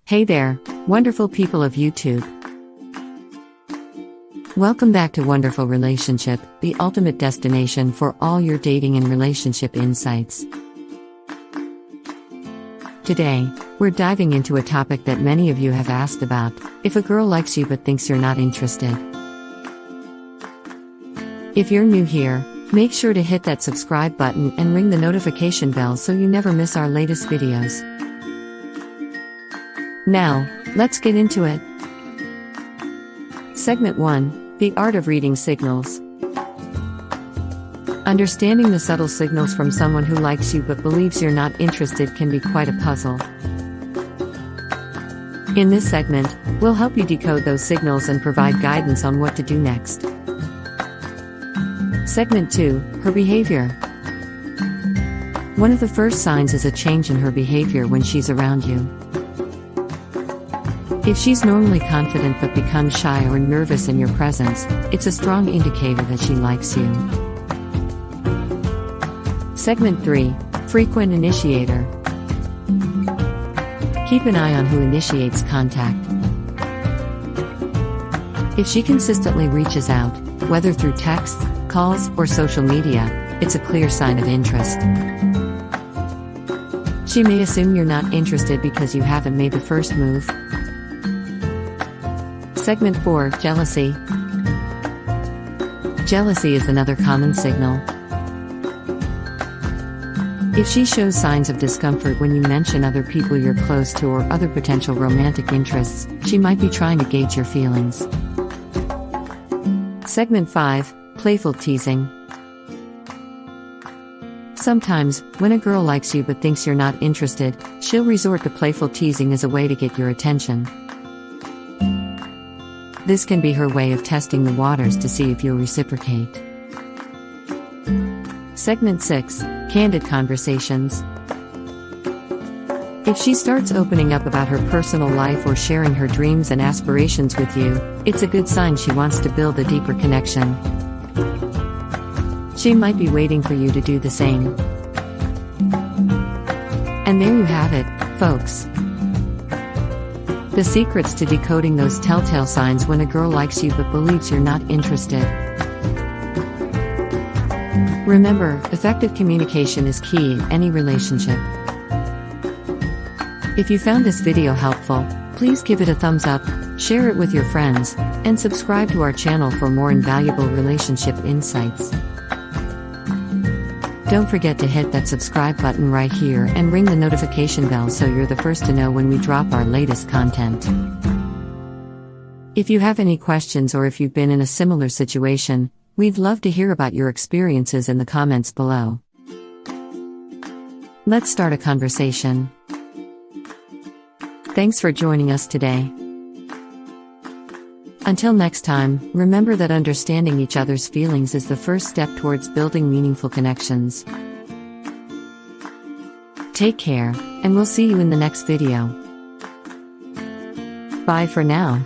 Hey there, wonderful people of YouTube. Welcome back to Wonderful Relationship, the ultimate destination for all your dating and relationship insights. Today, we're diving into a topic that many of you have asked about: if a girl likes you but thinks you're not interested. If you're new here, make sure to hit that subscribe button and ring the notification bell so you never miss our latest videos. Now, let's get into it. Segment 1: The Art of Reading Signals. Understanding the subtle signals from someone who likes you but believes you're not interested can be quite a puzzle. In this segment, we'll help you decode those signals and provide guidance on what to do next. Segment 2: Her Behavior. One of the first signs is a change in her behavior when she's around you. If she's normally confident but becomes shy or nervous in your presence, it's a strong indicator that she likes you. Segment 3: Frequent Initiator. Keep an eye on who initiates contact. If she consistently reaches out, whether through texts, calls, or social media, it's a clear sign of interest. She may assume you're not interested because you haven't made the first move. Segment 4: Jealousy. Jealousy is another common signal. If she shows signs of discomfort when you mention other people you're close to or other potential romantic interests, she might be trying to gauge your feelings. Segment 5: Playful Teasing. Sometimes, when a girl likes you but thinks you're not interested, she'll resort to playful teasing as a way to get your attention. This can be her way of testing the waters to see if you'll reciprocate. Segment 6: Candid Conversations. If she starts opening up about her personal life or sharing her dreams and aspirations with you, it's a good sign she wants to build a deeper connection. She might be waiting for you to do the same. And there you have it, folks. The secrets to decoding those telltale signs when a girl likes you but believes you're not interested. Remember, effective communication is key in any relationship. If you found this video helpful, please give it a thumbs up, share it with your friends, and subscribe to our channel for more invaluable relationship insights. Don't forget to hit that subscribe button right here and ring the notification bell so you're the first to know when we drop our latest content. If you have any questions or if you've been in a similar situation, we'd love to hear about your experiences in the comments below. Let's start a conversation. Thanks for joining us today. Until next time, remember that understanding each other's feelings is the first step towards building meaningful connections. Take care, and we'll see you in the next video. Bye for now.